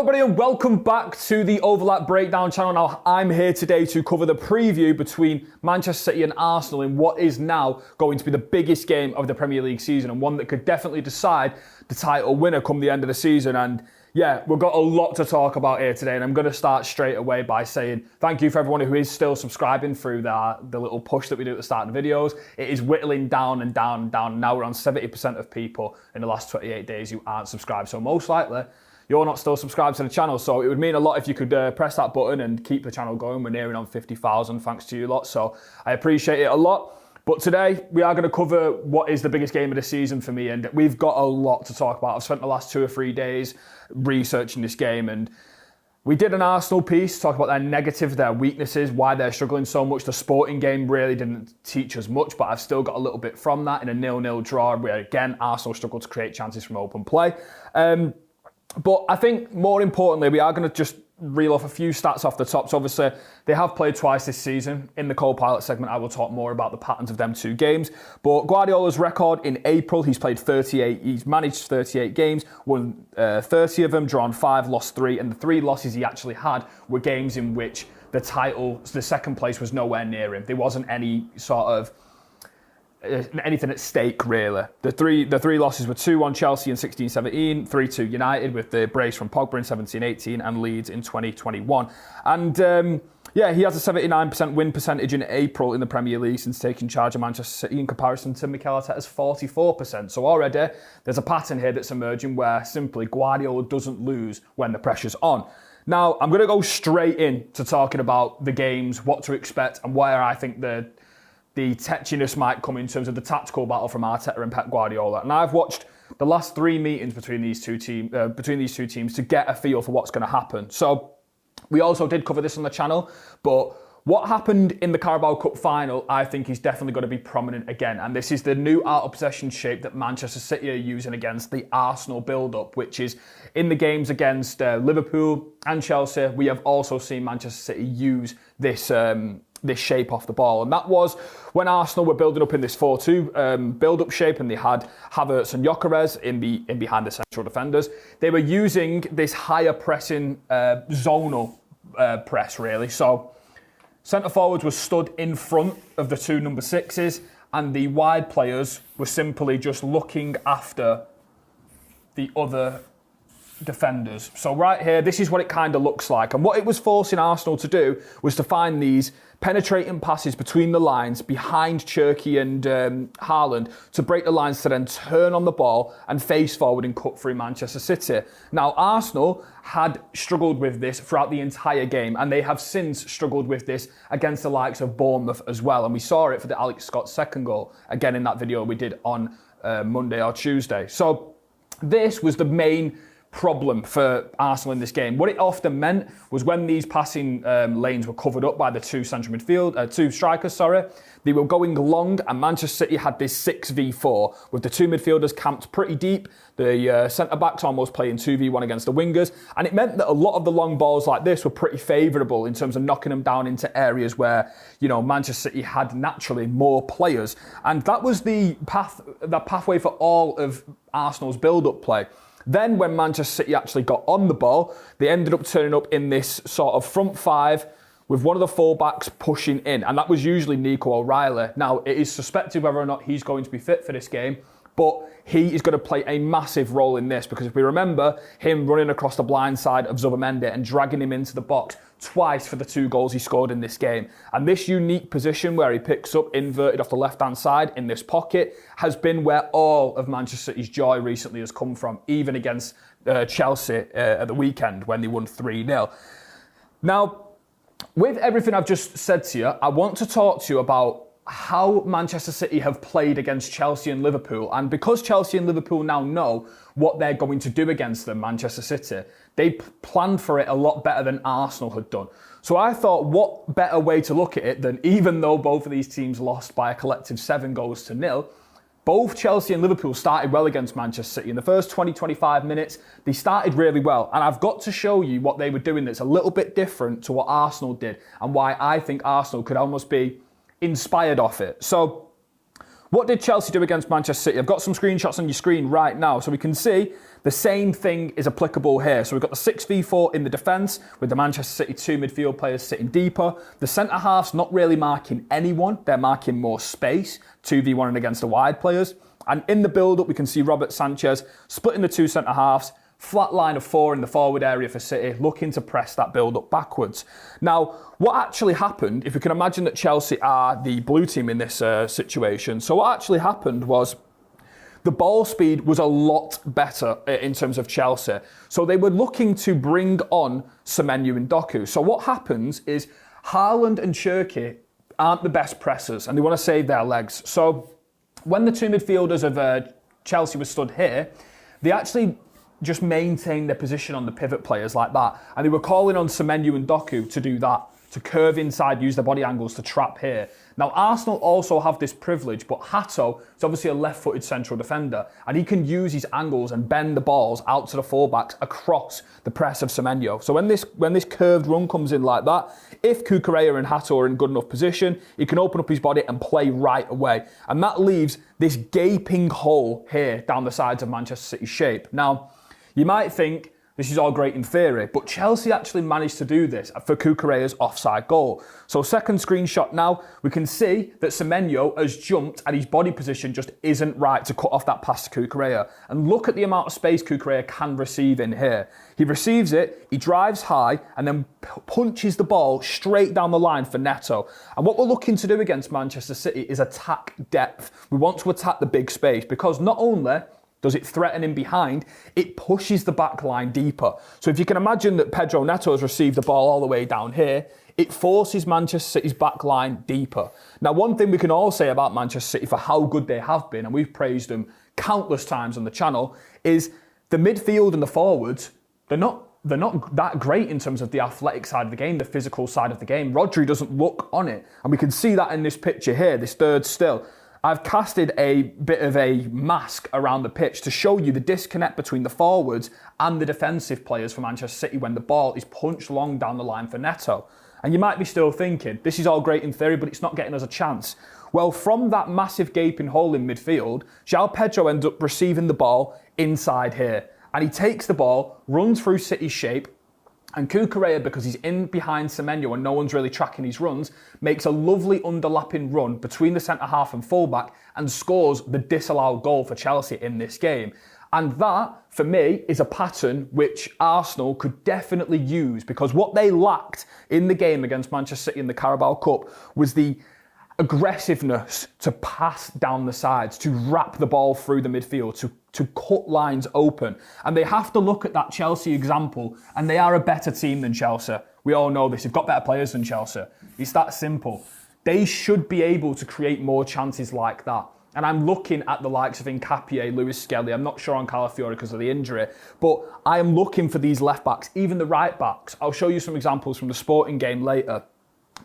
everybody and welcome back to the Overlap Breakdown channel. Now I'm here today to cover the preview between Manchester City and Arsenal in what is now going to be the biggest game of the Premier League season and one that could definitely decide the title winner come the end of the season. And yeah, we've got a lot to talk about here today, and I'm going to start straight away by saying thank you for everyone who is still subscribing through the little push that we do at the start of the videos. It is whittling down and down and down. Now we're on 70% of people in the last 28 days who aren't subscribed. So most likely, you're not still subscribed to the channel. So it would mean a lot if you could press that button and keep the channel going. We're nearing on 50,000 thanks to you lot. So I appreciate it a lot. But today, we are going to cover what is the biggest game of the season for me, and we've got a lot to talk about. I've spent the last 2 or 3 days researching this game, and we did an Arsenal piece, talk about their negatives, their weaknesses, why they're struggling so much. The Sporting game really didn't teach us much, but I've still got a little bit from that in a 0-0 draw, where again, Arsenal struggled to create chances from open play. But I think more importantly, we are going to just reel off a few stats off the top. So obviously, they have played twice this season. In the Copilot segment, I will talk more about the patterns of them 2 games. But Guardiola's record in April, he's played 38, he's managed 38 games, won 30 of them, drawn 5, lost 3, and the 3 losses he actually had were games in which the second place was nowhere near him. There wasn't any sort of anything at stake, really. The three losses were 2-1 Chelsea in 16-17, 3-2 United with the brace from Pogba in 17-18, and Leeds in 2021. And yeah, he has a 79% win percentage in April in the Premier League since taking charge of Manchester City in comparison to Mikel Arteta's 44%. So already there's a pattern here that's emerging where simply Guardiola doesn't lose when the pressure's on. Now, I'm going to go straight in to talking about the games, what to expect, and where I think the tetchiness might come in terms of the tactical battle from Arteta and Pep Guardiola. And I've watched the last 3 meetings between these two teams to get a feel for what's going to happen. So we also did cover this on the channel, but what happened in the Carabao Cup final, I think, is definitely going to be prominent again. And this is the new out of possession shape that Manchester City are using against the Arsenal build-up, which is in the games against Liverpool and Chelsea. We have also seen Manchester City use this shape off the ball. And that was when Arsenal were building up in this 4-2 build-up shape, and they had Havertz and Gyökeres in behind the central defenders. They were using this higher pressing zonal press, really. So centre forwards were stood in front of the 2 number 6s, and the wide players were simply just looking after the other defenders. So right here, this is what it kind of looks like. And what it was forcing Arsenal to do was to find these penetrating passes between the lines behind Cherki and Haaland to break the lines to then turn on the ball and face forward and cut through Manchester City. Now, Arsenal had struggled with this throughout the entire game, and they have since struggled with this against the likes of Bournemouth as well. And we saw it for the Alex Scott second goal, again in that video we did on Monday or Tuesday. So this was the main problem for Arsenal in this game. What it often meant was when these passing lanes were covered up by the 2 central midfield, 2 strikers, they were going long, and Manchester City had this 6v4 with the 2 midfielders camped pretty deep, the centre-backs almost playing 2v1 against the wingers, and it meant that a lot of the long balls like this were pretty favourable in terms of knocking them down into areas where, you know, Manchester City had naturally more players, and that was the pathway for all of Arsenal's build-up play. Then when Manchester City actually got on the ball, they ended up turning up in this sort of front 5 with one of the full-backs pushing in, and that was usually Nico O'Reilly. Now, it is suspected whether or not he's going to be fit for this game, but he is going to play a massive role in this, because if we remember him running across the blind side of Zubimendi and dragging him into the box twice for the 2 goals he scored in this game. And this unique position where he picks up inverted off the left-hand side in this pocket has been where all of Manchester City's joy recently has come from, even against Chelsea at the weekend when they won 3-0. Now, with everything I've just said to you, I want to talk to you about how Manchester City have played against Chelsea and Liverpool. And because Chelsea and Liverpool now know what they're going to do against them, Manchester City, they planned for it a lot better than Arsenal had done. So I thought, what better way to look at it than, even though both of these teams lost by a collective 7-0, both Chelsea and Liverpool started well against Manchester City. In the first 20-25 minutes, they started really well. And I've got to show you what they were doing that's a little bit different to what Arsenal did, and why I think Arsenal could almost be inspired off it. So what did Chelsea do against Manchester City? I've got some screenshots on your screen right now, so we can see the same thing is applicable here. So we've got the 6v4 in the defence, with the Manchester City 2 midfield players sitting deeper. The centre-halves not really marking anyone. They're marking more space, 2v1 and against the wide players. And in the build-up, we can see Robert Sanchez splitting the 2 centre-halves, flat line of 4 in the forward area for City, looking to press that build-up backwards. Now, what actually happened, if you can imagine that Chelsea are the blue team in this situation, so what actually happened was the ball speed was a lot better in terms of Chelsea. So they were looking to bring on Semenyo and Doku. So what happens is Haaland and Cherki aren't the best pressers and they want to save their legs. So when the 2 midfielders of Chelsea were stood here, they actually just maintained their position on the pivot players like that. And they were calling on Semenyo and Doku to do that, to curve inside, use their body angles to trap here. Now, Arsenal also have this privilege, but Hato is obviously a left-footed central defender, and he can use his angles and bend the balls out to the fullbacks across the press of Semenyo. So when this curved run comes in like that, if Cucurella and Hato are in good enough position, he can open up his body and play right away. And that leaves this gaping hole here down the sides of Manchester City's shape. Now, you might think, this is all great in theory, but Chelsea actually managed to do this for Cucurella's offside goal. So second screenshot now, we can see that Semenyo has jumped and his body position just isn't right to cut off that pass to Cucurella. And look at the amount of space Cucurella can receive in here. He receives it, he drives high, and then punches the ball straight down the line for Neto. And what we're looking to do against Manchester City is attack depth. We want to attack the big space because not only does it threaten him behind, it pushes the back line deeper. So if you can imagine that Pedro Neto has received the ball all the way down here, it forces Manchester City's back line deeper. Now, one thing we can all say about Manchester City for how good they have been, and we've praised them countless times on the channel, is the midfield and the forwards, they're not that great in terms of the athletic side of the game, the physical side of the game. Rodri doesn't look on it. And we can see that in this picture here, this third still. I've casted a bit of a mask around the pitch to show you the disconnect between the forwards and the defensive players for Manchester City when the ball is punched long down the line for Neto. And you might be still thinking, this is all great in theory, but it's not getting us a chance. Well, from that massive gaping hole in midfield, João Pedro ends up receiving the ball inside here. And he takes the ball, runs through City's shape, and Cucurella, because he's in behind Semenyo and no one's really tracking his runs, makes a lovely underlapping run between the centre-half and full-back and scores the disallowed goal for Chelsea in this game. And that, for me, is a pattern which Arsenal could definitely use, because what they lacked in the game against Manchester City in the Carabao Cup was the aggressiveness to pass down the sides, to wrap the ball through the midfield, to cut lines open. And they have to look at that Chelsea example, and they are a better team than Chelsea. We all know this. They've got better players than Chelsea. It's that simple. They should be able to create more chances like that. And I'm looking at the likes of Nkapie, Lewis Skelly. I'm not sure on Calafiori because of the injury, but I am looking for these left backs, even the right backs. I'll show you some examples from the Sporting game later.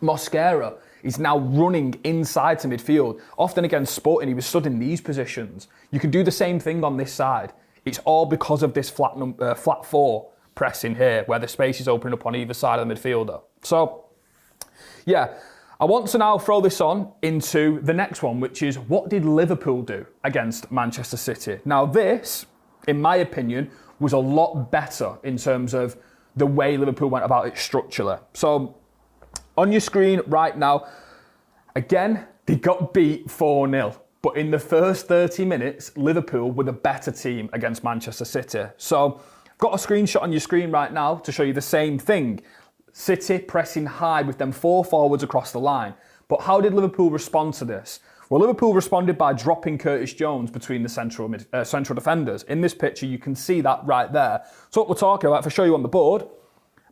Mosquera is now running inside to midfield. Often against Sporting, he was stood in these positions. You can do the same thing on this side. It's all because of this flat 4 pressing here, where the space is opening up on either side of the midfielder. So, yeah, I want to now throw this on into the next one, which is what did Liverpool do against Manchester City? Now this, in my opinion, was a lot better in terms of the way Liverpool went about it structurally. So, on your screen right now, again, they got beat 4-0. But in the first 30 minutes, Liverpool were the better team against Manchester City. So I've got a screenshot on your screen right now to show you the same thing. City pressing high with them 4 forwards across the line. But how did Liverpool respond to this? Well, Liverpool responded by dropping Curtis Jones between the central defenders. In this picture, you can see that right there. So what we're talking about, if I show you on the board,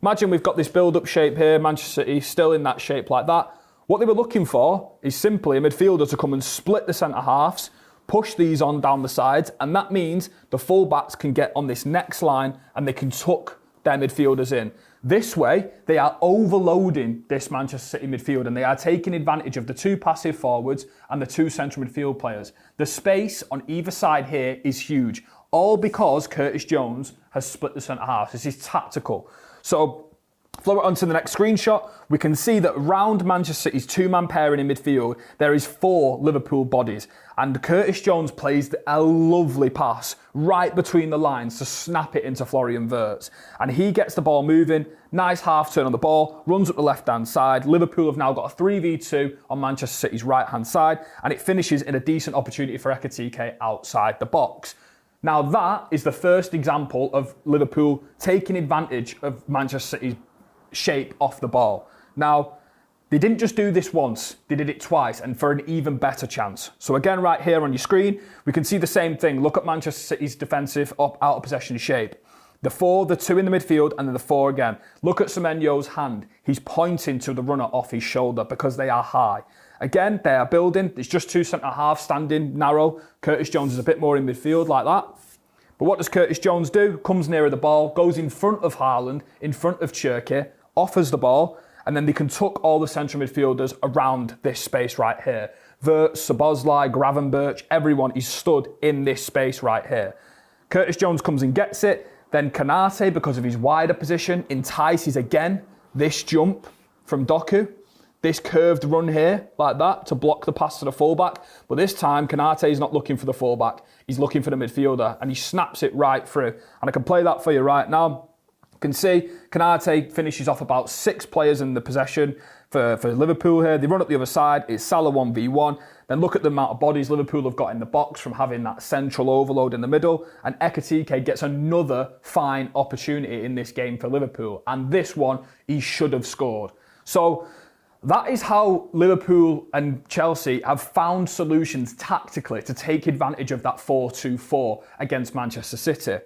imagine we've got this build-up shape here, Manchester City still in that shape like that. What they were looking for is simply a midfielder to come and split the centre-halves, push these on down the sides, and that means the full-backs can get on this next line and they can tuck their midfielders in. This way, they are overloading this Manchester City midfield and they are taking advantage of the 2 passive forwards and the 2 central midfield players. The space on either side here is huge, all because Curtis Jones has split the centre-halves. This is tactical. So Flow it onto the next screenshot. We can see that round Manchester City's two-man pairing in midfield, there is 4 Liverpool bodies. And Curtis Jones plays a lovely pass right between the lines to snap it into Florian Wirtz. And he gets the ball moving. Nice half turn on the ball, runs up the left-hand side. Liverpool have now got a 3v2 on Manchester City's right-hand side. And it finishes in a decent opportunity for Ekitike outside the box. Now that is the first example of Liverpool taking advantage of Manchester City's shape off the ball. Now, they didn't just do this once, they did it twice, and for an even better chance. So again, right here on your screen, we can see the same thing. Look at Manchester City's defensive out of possession shape. The 4, the 2 in the midfield, and then the 4 again. Look at Semenyo's hand. He's pointing to the runner off his shoulder because they are high. Again, they are building. There's just 2 centre-halves standing narrow. Curtis Jones is a bit more in midfield like that. But what does Curtis Jones do? Comes nearer the ball, goes in front of Haaland, in front of Cherki, offers the ball, and then they can tuck all the central midfielders around this space right here. Wirtz, Szoboszlai, Gravenberch, everyone is stood in this space right here. Curtis Jones comes and gets it, then Konate, because of his wider position, entices again this jump from Doku. This curved run here, like that, to block the pass to the fullback. But this time, Konate is not looking for the fullback. He's looking for the midfielder, and he snaps it right through. And I can play that for you right now. You can see Konate finishes off about 6 players in the possession for Liverpool here. They run up the other side. It's Salah 1v1. Then look at the amount of bodies Liverpool have got in the box from having that central overload in the middle. And Ekitike gets another fine opportunity in this game for Liverpool. And this one, he should have scored. So that is how Liverpool and Chelsea have found solutions tactically to take advantage of that 4-2-4 against Manchester City.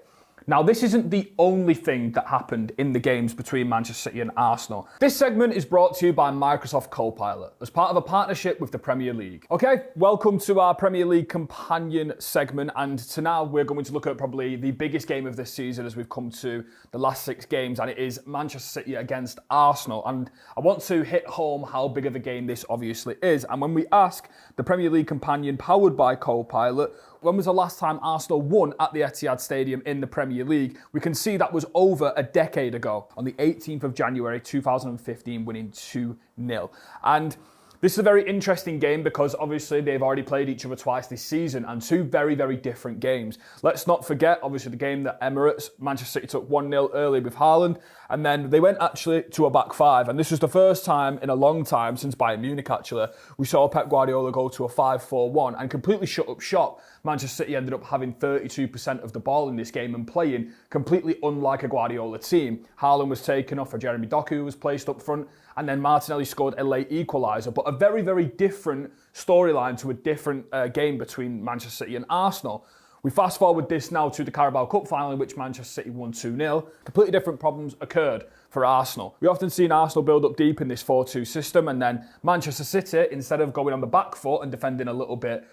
Now, this isn't the only thing that happened in the games between Manchester City and Arsenal. This segment is brought to you by Microsoft Copilot as part of a partnership with the Premier League. Okay, welcome to our Premier League companion segment, and to now we're going to look at probably the biggest game of this season as we've come to the last 6 games, and it is Manchester City against Arsenal. And I want to hit home how big of a game this obviously is. And when we ask the Premier League companion powered by Copilot, when was the last time Arsenal won at the Etihad Stadium in the Premier League? We can see that was over a decade ago, on the 18th of January 2015, winning 2-0. And this is a very interesting game because obviously they've already played each other twice this season, and 2 very, very different games. Let's not forget, obviously, the game that Emirates, Manchester City took 1-0 early with Haaland, and then they went actually to a back 5. And this was the first time in a long time, since Bayern Munich actually, we saw Pep Guardiola go to a 5-4-1 and completely shut up shop. Manchester City ended up having 32% of the ball in this game and playing completely unlike a Guardiola team. Haaland was taken off for Jeremy Doku, who was placed up front, and then Martinelli scored a late equaliser. But a very, very different storyline to a different game between Manchester City and Arsenal. We fast forward this now to the Carabao Cup final in which Manchester City won 2-0. Completely different problems occurred for Arsenal. We often seen Arsenal build up deep in this 4-2 system, and then Manchester City, instead of going on the back foot and defending a little bit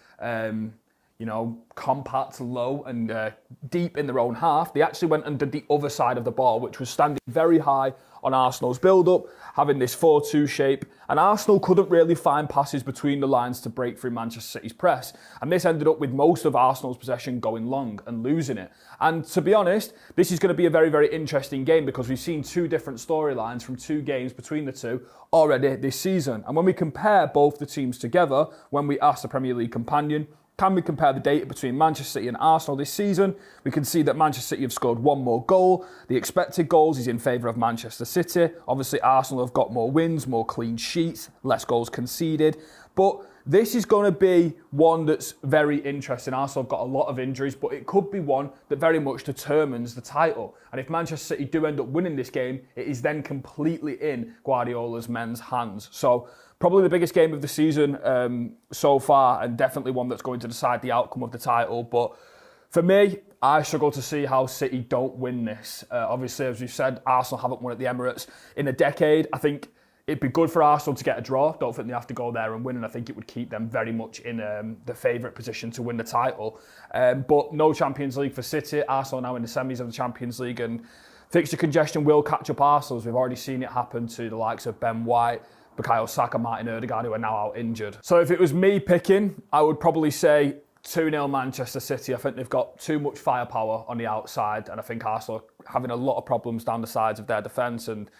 compact, low and deep in their own half, they actually went and did the other side of the ball, which was standing very high on Arsenal's build-up, having this 4-2 shape, and Arsenal couldn't really find passes between the lines to break through Manchester City's press, and this ended up with most of Arsenal's possession going long and losing it. And to be honest, this is going to be a very, very interesting game because we've seen 2 different storylines from 2 games between the 2 already this season. And when we compare both the teams together, when we ask the Premier League companion, can we compare the data between Manchester City and Arsenal this season? We can see that Manchester City have scored 1 more goal. The expected goals is in favour of Manchester City. Obviously, Arsenal have got more wins, more clean sheets, less goals conceded. But this is going to be one that's very interesting. Arsenal have got a lot of injuries, but it could be one that very much determines the title. And if Manchester City do end up winning this game, it is then completely in Guardiola's men's hands. So probably the biggest game of the season so far, and definitely one that's going to decide the outcome of the title. But for me, I struggle to see how City don't win this. Obviously, as we've said, Arsenal haven't won at the Emirates in a decade. I think it'd be good for Arsenal to get a draw. Don't think they have to go there and win, and I think it would keep them very much in the favourite position to win the title. But no Champions League for City. Arsenal now in the semis of the Champions League, and fixture congestion will catch up Arsenal. We've already seen it happen to the likes of Ben White, Bukayo Saka, Martin Odegaard, who are now out injured. So if it was me picking, I would probably say 2-0 Manchester City. I think they've got too much firepower on the outside, and I think Arsenal are having a lot of problems down the sides of their defence, and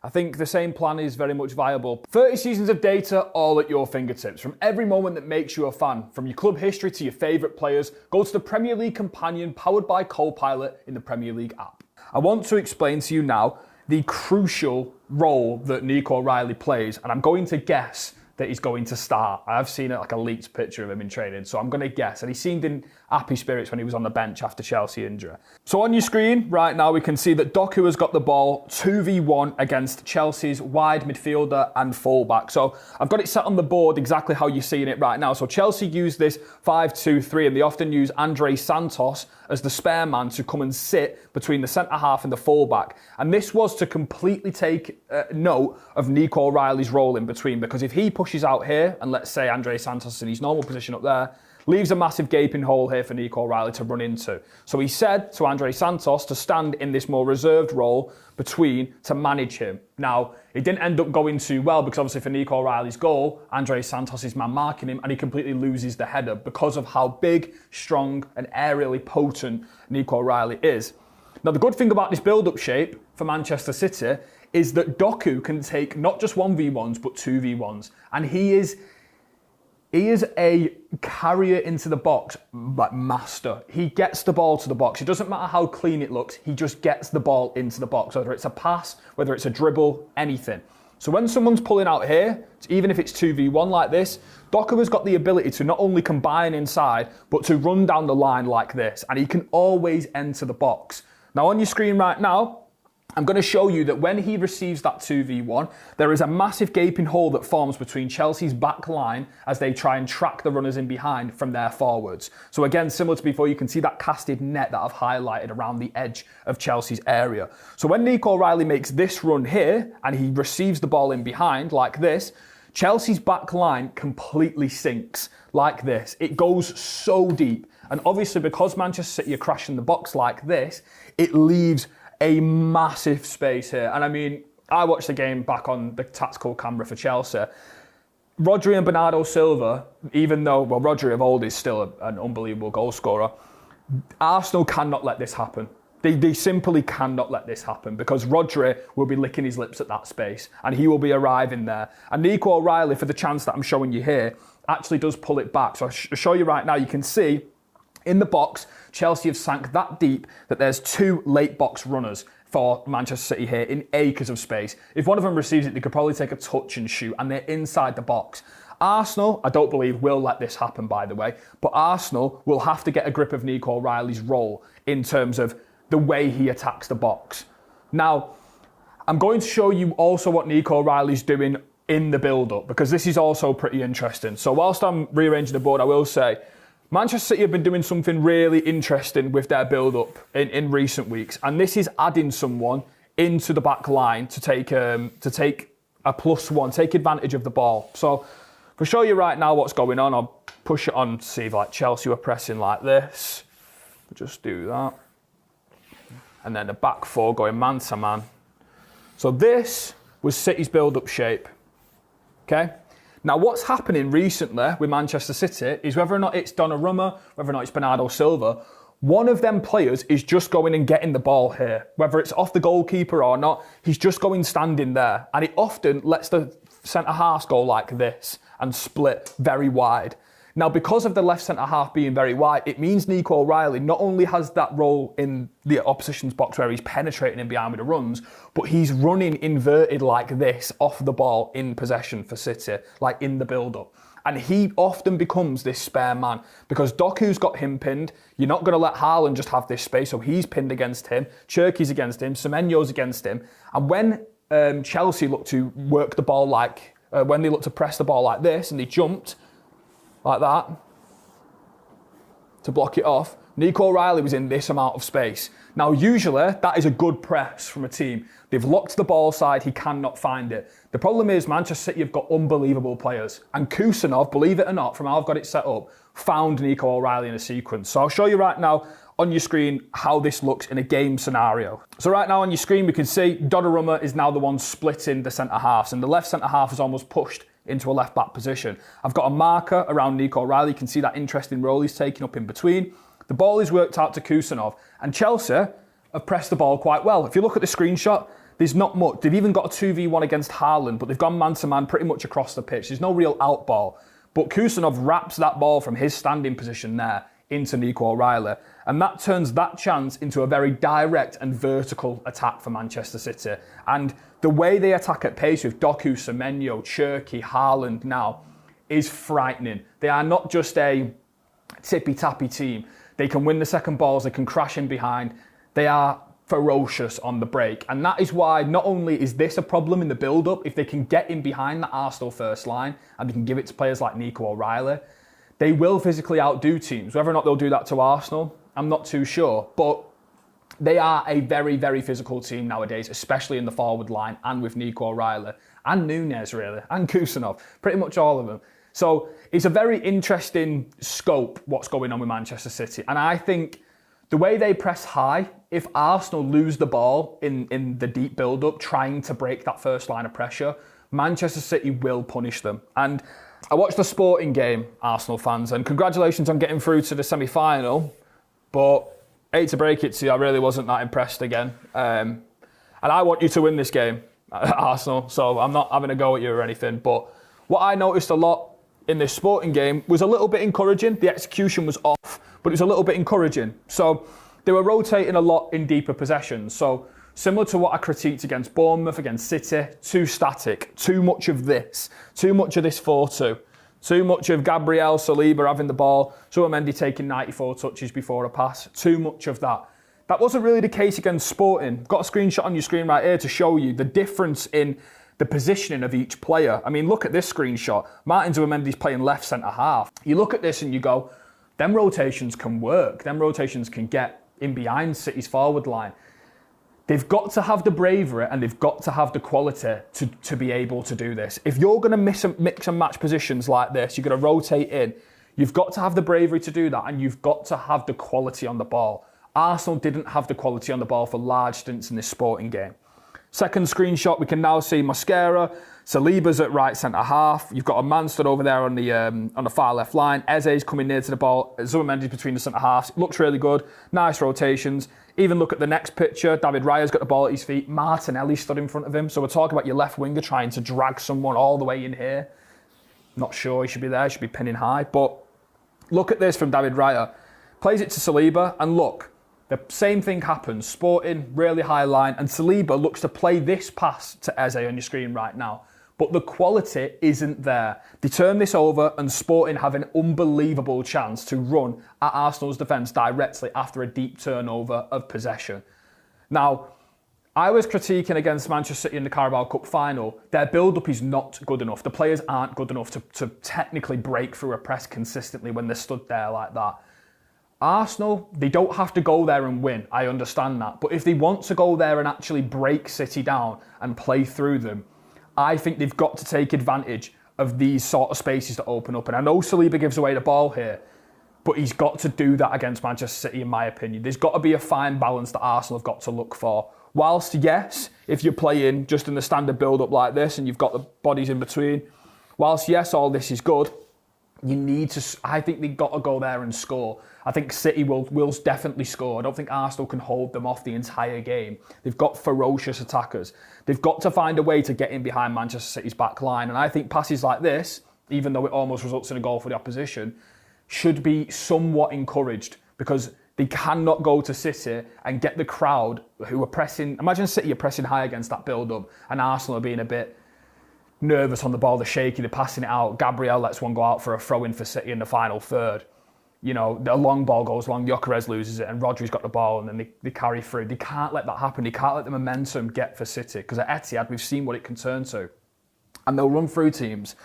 I think the same plan is very much viable. 30 seasons of data all at your fingertips. From every moment that makes you a fan, from your club history to your favourite players, go to the Premier League Companion powered by Copilot in the Premier League app. I want to explain to you now the crucial role that Nico Riley plays, and I'm going to guess that he's going to start. I've seen it like a leaked picture of him in training, so I'm going to guess. And he seemed in happy spirits when he was on the bench after Chelsea injury. So on your screen right now, we can see that Doku has got the ball 2v1 against Chelsea's wide midfielder and fullback. So I've got it set on the board exactly how you're seeing it right now. So Chelsea use this 5-2-3, and they often use Andre Santos as the spare man to come and sit between the centre-half and the fullback. And this was to completely take note of Nico Riley's role in between, because if he pushes out here, and let's say Andre Santos in his normal position up there, leaves a massive gaping hole here for Nico Riley to run into. So he said to Andre Santos to stand in this more reserved role between to manage him. Now, it didn't end up going too well, because obviously for Nico Riley's goal, Andre Santos is man marking him and he completely loses the header because of how big, strong and aerially potent Nico Riley is. Now, the good thing about this build-up shape for Manchester City is that Doku can take not just 1v1s but 2v1s, and he is a carrier into the box, like master. He gets the ball to the box. It doesn't matter how clean it looks, he just gets the ball into the box, whether it's a pass, whether it's a dribble, anything. So when someone's pulling out here, even if it's 2v1 like this, Doku has got the ability to not only combine inside, but to run down the line like this, and he can always enter the box. Now on your screen right now, I'm going to show you that when he receives that 2v1, there is a massive gaping hole that forms between Chelsea's back line as they try and track the runners in behind from their forwards. So again, similar to before, you can see that casted net that I've highlighted around the edge of Chelsea's area. So when Nico Riley makes this run here and he receives the ball in behind like this, Chelsea's back line completely sinks like this. It goes so deep. And obviously because Manchester City are crashing the box like this, it leaves a massive space here. And I mean, I watched the game back on the tactical camera for Chelsea. Rodri and Bernardo Silva, even though, well, Rodri of old is still an unbelievable goal scorer, Arsenal cannot let this happen. They simply cannot let this happen, because Rodri will be licking his lips at that space and he will be arriving there. And Nico O'Reilly, for the chance that I'm showing you here, actually does pull it back. So I'll show you right now, you can see in the box, Chelsea have sank that deep that there's two late box runners for Manchester City here in acres of space. If one of them receives it, they could probably take a touch and shoot, and they're inside the box. Arsenal, I don't believe, will let this happen, by the way, but Arsenal will have to get a grip of Nico Riley's role in terms of the way he attacks the box. Now, I'm going to show you also what Nico Riley's doing in the build-up, because this is also pretty interesting. So whilst I'm rearranging the board, I will say, Manchester City have been doing something really interesting with their build-up in recent weeks, and this is adding someone into the back line to take a +1, take advantage of the ball. So I'll show you right now what's going on. I'll push it on to see if like Chelsea were pressing like this. We'll just do that. And then the back four going man to man. So this was City's build-up shape. Okay? Now, what's happening recently with Manchester City is whether or not it's Donnarumma, whether or not it's Bernardo Silva, one of them players is just going and getting the ball here. Whether it's off the goalkeeper or not, he's just going standing there. And it often lets the centre-halves go like this and split very wide. Now, because of the left centre-half being very wide, it means Nico Riley not only has that role in the opposition's box where he's penetrating in behind with the runs, but he's running inverted like this off the ball in possession for City, like in the build-up. And he often becomes this spare man because Doku's got him pinned. You're not going to let Haaland just have this space, so he's pinned against him. Cherki's against him. Semenyo's against him. And when Chelsea look to work the ball when they look to press the ball like this and they jumped, like that, to block it off, Nico Riley was in this amount of space. Now, usually, that is a good press from a team. They've locked the ball side, he cannot find it. The problem is Manchester City have got unbelievable players. And Kusanov, believe it or not, from how I've got it set up, found Nico O'Reilly in a sequence. So I'll show you right now on your screen how this looks in a game scenario. So right now on your screen, we can see Donnarumma is now the one splitting the centre-halves, and the left centre-half is almost pushed into a left-back position. I've got a marker around Nico Riley. You can see that interesting role he's taking up in between. The ball is worked out to Kusanov, and Chelsea have pressed the ball quite well. If you look at the screenshot, there's not much. They've even got a 2v1 against Haaland, but they've gone man-to-man pretty much across the pitch. There's no real out ball. But Kusanov wraps that ball from his standing position there into Nico O'Reilly. And that turns that chance into a very direct and vertical attack for Manchester City. And the way they attack at pace with Doku, Semenyo, Cherki, Haaland now is frightening. They are not just a tippy-tappy team. They can win the second balls, they can crash in behind. They are ferocious on the break. And that is why not only is this a problem in the build-up, if they can get in behind the Arsenal first line and they can give it to players like Nico O'Reilly, they will physically outdo teams. Whether or not they'll do that to Arsenal, I'm not too sure. But they are a very, very physical team nowadays, especially in the forward line and with Nico O'Reilly and Nunez, really, and Kusanov, pretty much all of them. So it's a very interesting scope what's going on with Manchester City. And I think the way they press high, if Arsenal lose the ball in the deep build-up, trying to break that first line of pressure, Manchester City will punish them. And I watched the Sporting game, Arsenal fans, and congratulations on getting through to the semi-final. But I hate to break it to you, I really wasn't that impressed again. And I want you to win this game, Arsenal, so I'm not having a go at you or anything. But what I noticed a lot in this Sporting game was a little bit encouraging. The execution was off, but it was a little bit encouraging. So they were rotating a lot in deeper possessions. So similar to what I critiqued against Bournemouth, against City, too static, too much of this 4-2, too much of Gabriel, Saliba having the ball, Zubimendi taking 94 touches before a pass, too much of that. That wasn't really the case against Sporting. I've got a screenshot on your screen right here to show you the difference in the positioning of each player. I mean, look at this screenshot. Martin Zubimendi's playing left centre-half. You look at this and you go, them rotations can work. Them rotations can get in behind City's forward line. They've got to have the bravery and they've got to have the quality to be able to do this. If you're going to mix and match positions like this, you're going to rotate in, you've got to have the bravery to do that and you've got to have the quality on the ball. Arsenal didn't have the quality on the ball for large stints in this Sporting game. Second screenshot, we can now see Mosquera, Saliba's at right centre-half. You've got a man stood over there on the far left line. Eze's coming near to the ball. Zubimendi's between the centre-halves. Looks really good. Nice rotations. Even look at the next picture. David Raya's got the ball at his feet. Martinelli stood in front of him. So we're talking about your left winger trying to drag someone all the way in here. Not sure he should be there. He should be pinning high. But look at this from David Raya. Plays it to Saliba, and look, the same thing happens. Sporting, really high line, and Saliba looks to play this pass to Eze on your screen right now. But the quality isn't there. They turn this over and Sporting have an unbelievable chance to run at Arsenal's defence directly after a deep turnover of possession. Now, I was critiquing against Manchester City in the Carabao Cup final. Their build-up is not good enough. The players aren't good enough to technically break through a press consistently when they're stood there like that. Arsenal, they don't have to go there and win. I understand that. But if they want to go there and actually break City down and play through them, I think they've got to take advantage of these sort of spaces that open up. And I know Saliba gives away the ball here, but he's got to do that against Manchester City, in my opinion. There's got to be a fine balance that Arsenal have got to look for. Whilst, yes, if you're playing just in the standard build-up like this and you've got the bodies in between, whilst, yes, all this is good, you need to, I think they've got to go there and score. I think City will definitely score. I don't think Arsenal can hold them off the entire game. They've got ferocious attackers. They've got to find a way to get in behind Manchester City's back line. And I think passes like this, even though it almost results in a goal for the opposition, should be somewhat encouraged because they cannot go to City and get the crowd who are pressing. Imagine City are pressing high against that build-up and Arsenal are being a bit nervous on the ball. They're shaky, they're passing it out. Gabriel lets one go out for a throw-in for City in the final third. You know, the long ball goes long, Gyökeres loses it, and Rodri's got the ball, and then they carry through. They can't let that happen. They can't let the momentum get for City, because at Etihad, we've seen what it can turn to. And they'll run through teams.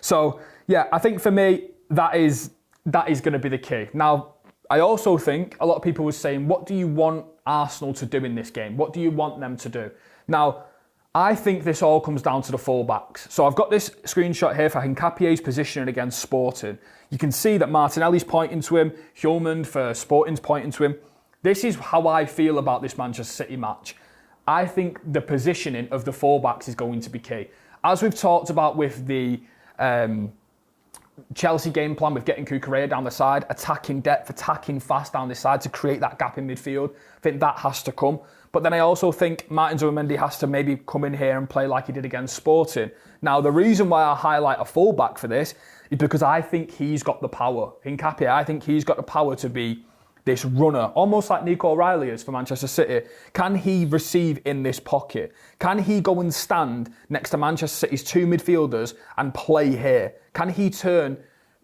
So, yeah, I think for me, that is going to be the key. Now, I also think a lot of people were saying, what do you want Arsenal to do in this game? What do you want them to do? Now, I think this all comes down to the fullbacks. So I've got this screenshot here for Hincapie's positioning against Sporting. You can see that Martinelli's pointing to him, Hjulmand for Sporting's pointing to him. This is how I feel about this Manchester City match. I think the positioning of the fullbacks is going to be key. As we've talked about with the Chelsea game plan with getting Cucurella down the side, attacking depth, attacking fast down this side to create that gap in midfield, I think that has to come. But then I also think Martin Zubimendi has to maybe come in here and play like he did against Sporting. Now, the reason why I highlight a fullback for this is because I think he's got the power. Hincapié, I think he's got the power to be this runner, almost like Nico O'Reilly is for Manchester City. Can he receive in this pocket? Can he go and stand next to Manchester City's two midfielders and play here? Can he turn,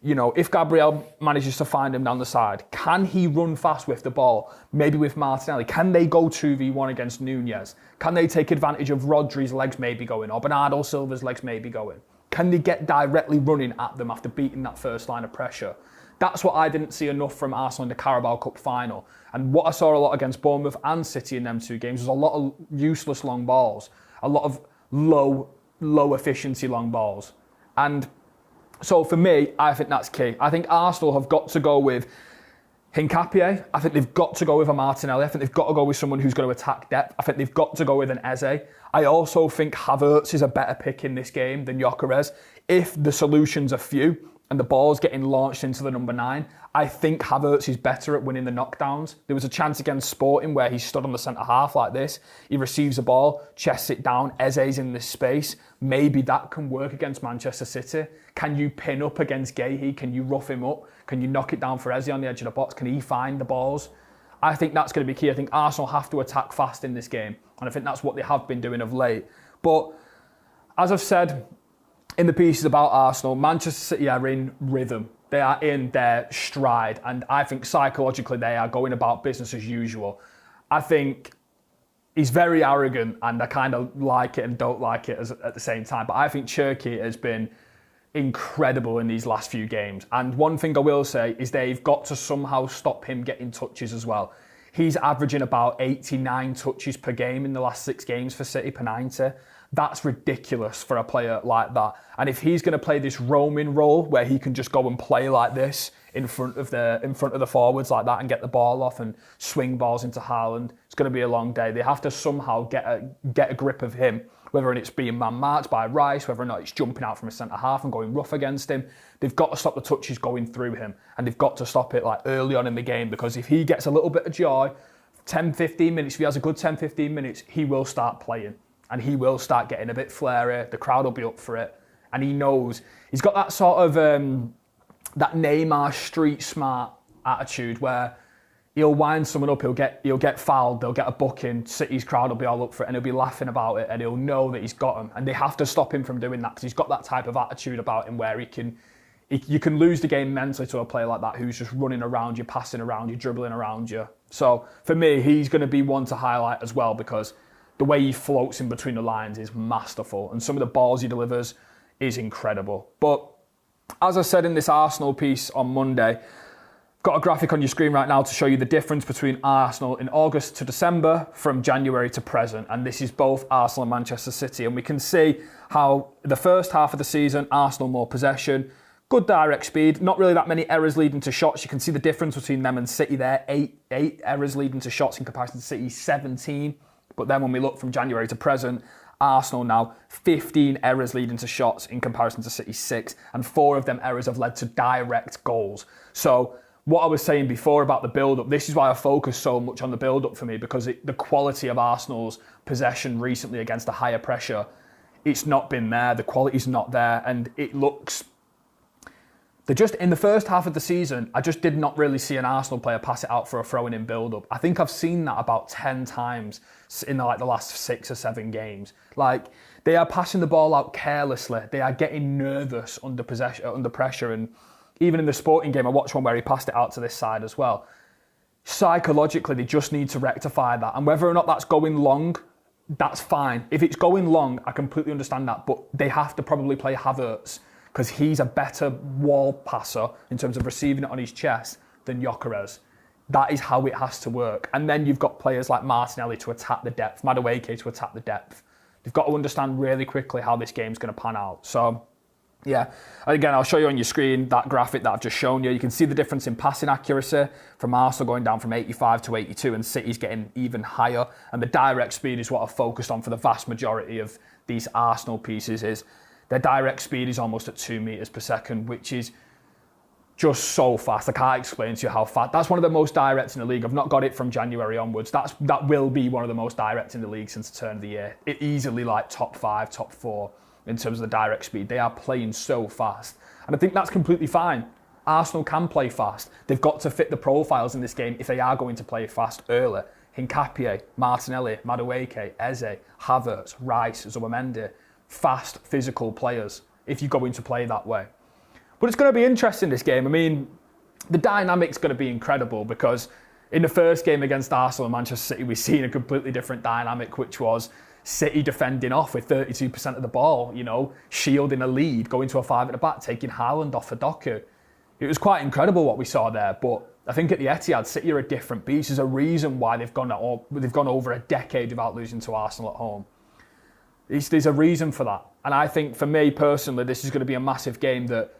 if Gabriel manages to find him down the side, can he run fast with the ball? Maybe with Martinelli. Can they go 2v1 against Nunez? Can they take advantage of Rodri's legs maybe going, or Bernardo Silva's legs maybe going? Can they get directly running at them after beating that first line of pressure? That's what I didn't see enough from Arsenal in the Carabao Cup final. And what I saw a lot against Bournemouth and City in them two games was a lot of useless long balls, a lot of low efficiency long balls. And so for me, I think that's key. I think Arsenal have got to go with Hincapié. I think they've got to go with a Martinelli. I think they've got to go with someone who's going to attack depth. I think they've got to go with an Eze. I also think Havertz is a better pick in this game than Gyökeres. If the solutions are few and the ball's getting launched into the number 9, I think Havertz is better at winning the knockdowns. There was a chance against Sporting where he stood on the centre-half like this. He receives a ball, chests it down, Eze's in this space. Maybe that can work against Manchester City. Can you pin up against Guehi? Can you rough him up? Can you knock it down for Eze on the edge of the box? Can he find the balls? I think that's going to be key. I think Arsenal have to attack fast in this game. And I think that's what they have been doing of late. But as I've said in the pieces about Arsenal, Manchester City are in rhythm. They are in their stride. And I think psychologically they are going about business as usual. I think he's very arrogant and I kind of like it and don't like it at the same time. But I think Cherki has been incredible in these last few games. And one thing I will say is they've got to somehow stop him getting touches as well. He's averaging about 89 touches per game in the last 6 games for City per 90. That's ridiculous for a player like that. And if he's going to play this roaming role where he can just go and play like this in front of the forwards like that and get the ball off and swing balls into Haaland, it's going to be a long day. They have to somehow get a grip of him, whether it's being man-marked by Rice, whether or not it's jumping out from a centre-half and going rough against him. They've got to stop the touches going through him, and they've got to stop it like early on in the game, because if he gets a little bit of joy, 10-15 minutes, if he has a good 10-15 minutes, he will start playing, and he will start getting a bit flary. The crowd will be up for it, and he knows. He's got that sort of, that Neymar street smart attitude where he'll wind someone up, he'll get fouled, they'll get a booking, City's crowd will be all up for it and he'll be laughing about it and he'll know that he's got them. And they have to stop him from doing that because he's got that type of attitude about him where you can lose the game mentally to a player like that who's just running around you, passing around you, dribbling around you. So for me, he's going to be one to highlight as well because the way he floats in between the lines is masterful and some of the balls he delivers is incredible. But as I said in this Arsenal piece on Monday, got a graphic on your screen right now to show you the difference between Arsenal in August to December from January to present. And this is both Arsenal and Manchester City. And we can see how the first half of the season, Arsenal more possession, good direct speed, not really that many errors leading to shots. You can see the difference between them and City there. 8 errors leading to shots in comparison to City, 17. But then when we look from January to present, Arsenal now 15 errors leading to shots in comparison to City 6. And 4 of them errors have led to direct goals. So what I was saying before about the build-up, this is why I focus so much on the build-up for me, because the quality of Arsenal's possession recently against a higher pressure, it's not been there. The quality's not there, and it looks... in the first half of the season, I just did not really see an Arsenal player pass it out for a throw-in in build-up. I think I've seen that about 10 times in the last 6 or 7 games. They are passing the ball out carelessly. They are getting nervous under pressure, and even in the Sporting game, I watched one where he passed it out to this side as well. Psychologically, they just need to rectify that. And whether or not that's going long, that's fine. If it's going long, I completely understand that. But they have to probably play Havertz because he's a better wall passer in terms of receiving it on his chest than Gyökeres. That is how it has to work. And then you've got players like Martinelli to attack the depth, Madueke to attack the depth. They've got to understand really quickly how this game's going to pan out. So, yeah, again, I'll show you on your screen that graphic that I've just shown you. You can see the difference in passing accuracy from Arsenal going down from 85 to 82 and City's getting even higher. And the direct speed is what I've focused on for the vast majority of these Arsenal pieces. Is their direct speed is almost at 2 metres per second, which is just so fast. I can't explain to you how fast. That's one of the most direct in the league. I've not got it from January onwards. That will be one of the most direct in the league since the turn of the year. It easily like top 5, top 4 in terms of the direct speed. They are playing so fast. And I think that's completely fine. Arsenal can play fast. They've got to fit the profiles in this game if they are going to play fast early. Hincapié, Martinelli, Madueke, Eze, Havertz, Rice, Zubimendi. Fast, physical players if you're going to play that way. But it's going to be interesting, this game. I mean, the dynamic's going to be incredible because in the first game against Arsenal and Manchester City, we've seen a completely different dynamic, which was City defending off with 32% of the ball, shielding a lead, going to a 5 at the back, taking Haaland off for Doku. It was quite incredible what we saw there, but I think at the Etihad, City are a different beast. There's a reason why they've gone over a decade without losing to Arsenal at home. There's a reason for that. And I think for me personally, this is going to be a massive game that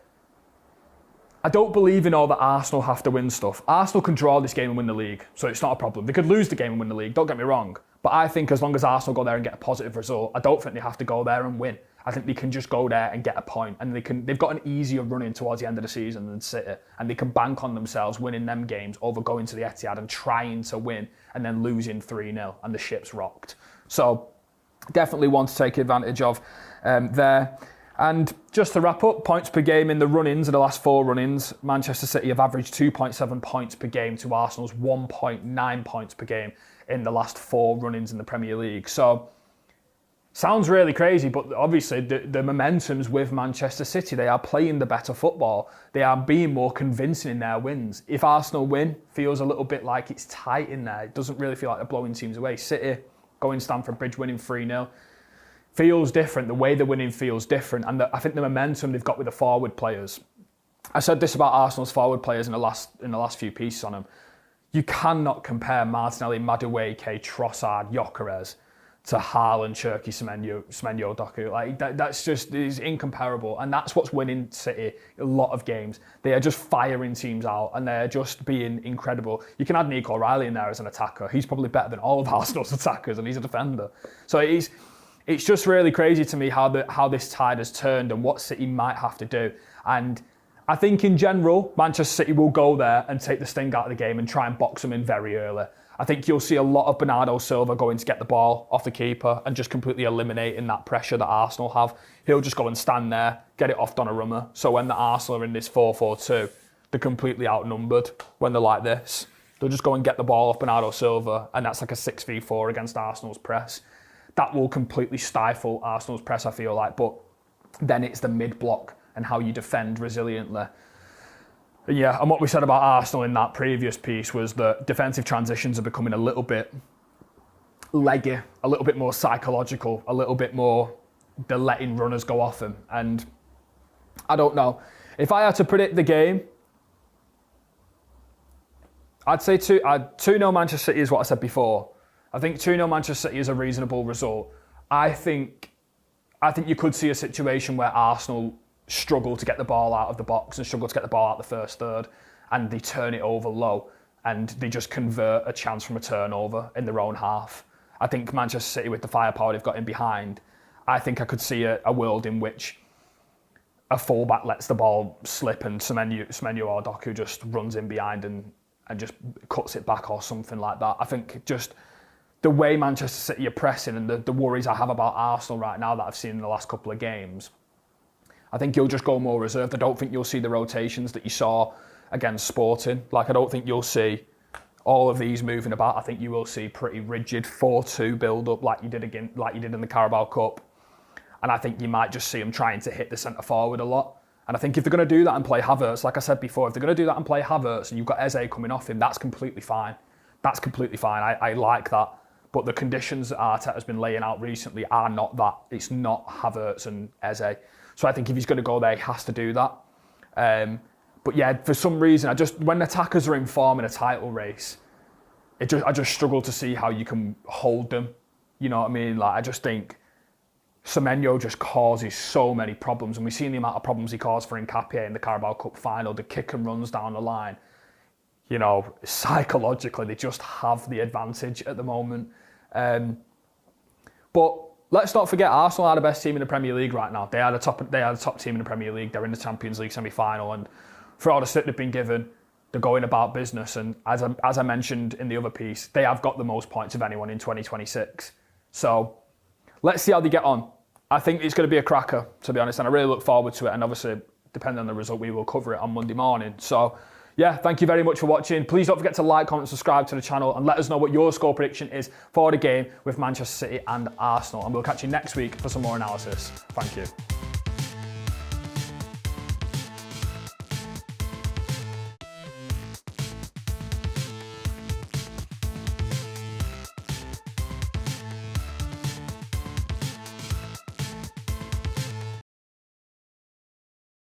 I don't believe in all that Arsenal have to win stuff. Arsenal can draw this game and win the league, so it's not a problem. They could lose the game and win the league, don't get me wrong. But I think as long as Arsenal go there and get a positive result, I don't think they have to go there and win. I think they can just go there and get a point, and they've got an easier run in towards the end of the season than City, and they can bank on themselves winning them games over going to the Etihad and trying to win and then losing 3-0 and the ship's rocked. So definitely one to take advantage of there. And just to wrap up, points per game in the run-ins, in the last 4 run-ins, Manchester City have averaged 2.7 points per game to Arsenal's 1.9 points per game in the last 4 run-ins in the Premier League. So, sounds really crazy, but obviously the momentum's with Manchester City. They are playing the better football. They are being more convincing in their wins. If Arsenal win, feels a little bit like it's tight in there. It doesn't really feel like they're blowing teams away. City, going Stamford Bridge, winning 3-0. Feels different. The way they're winning feels different. And I think the momentum they've got with the forward players. I said this about Arsenal's forward players in the last few pieces on them. You cannot compare Martinelli, Madueke, Trossard, Gyökeres to Haaland, Cherki, Semenyo, Doku. Like that's just is incomparable, and that's what's winning City a lot of games. They are just firing teams out, and they're just being incredible. You can add Nico O'Reilly in there as an attacker. He's probably better than all of Arsenal's attackers, and he's a defender. So it's just really crazy to me how this tide has turned and what City might have to do. And I think in general, Manchester City will go there and take the sting out of the game and try and box them in very early. I think you'll see a lot of Bernardo Silva going to get the ball off the keeper and just completely eliminating that pressure that Arsenal have. He'll just go and stand there, get it off Donnarumma. So when the Arsenal are in this 4-4-2, they're completely outnumbered when they're like this. They'll just go and get the ball off Bernardo Silva, and that's like a 6v4 against Arsenal's press. That will completely stifle Arsenal's press, I feel like. But then it's the mid-block and how you defend resiliently. Yeah, and what we said about Arsenal in that previous piece was that defensive transitions are becoming a little bit leggy, a little bit more psychological, a little bit more they're letting runners go off them. And I don't know. If I had to predict the game, I'd say 2-0 Manchester City is what I said before. I think 2-0 Manchester City is a reasonable result. I think you could see a situation where Arsenal struggle to get the ball out of the box and struggle to get the ball out the first third, and they turn it over low and they just convert a chance from a turnover in their own half. I think Manchester City, with the firepower they've got in behind, I think I could see a world in which a fullback lets the ball slip and Semenyo or Doku just runs in behind and just cuts it back or something like that. I think just the way Manchester City are pressing and the worries I have about Arsenal right now that I've seen in the last couple of games, I think you'll just go more reserved. I don't think you'll see the rotations that you saw against Sporting. Like, I don't think you'll see all of these moving about. I think you will see pretty rigid 4-2 build-up like you did in the Carabao Cup. And I think you might just see them trying to hit the centre forward a lot. And I think if they're going to do that and play Havertz, like I said before, if they're going to do that and play Havertz and you've got Eze coming off him, that's completely fine. That's completely fine. I like that. But the conditions that Arteta has been laying out recently are not that. It's not Havertz and Eze. So I think if he's going to go there, he has to do that. But yeah, for some reason, when attackers are in form in a title race, I just struggle to see how you can hold them. You know what I mean? Like, I just think Semenyo just causes so many problems, and we've seen the amount of problems he caused for Hincapié in the Carabao Cup final, the kick and runs down the line. You know, psychologically, they just have the advantage at the moment. But let's not forget, Arsenal are the best team in the Premier League right now. They are the top team in the Premier League. They're in the Champions League semi-final, and for all the stick they've been given, they're going about business. And as I mentioned in the other piece, they have got the most points of anyone in 2026. So let's see how they get on. I think it's going to be a cracker, to be honest, and I really look forward to it. And obviously, depending on the result, we will cover it on Monday morning. So yeah, thank you very much for watching. Please don't forget to like, comment, subscribe to the channel, and let us know what your score prediction is for the game with Manchester City and Arsenal. And we'll catch you next week for some more analysis. Thank you.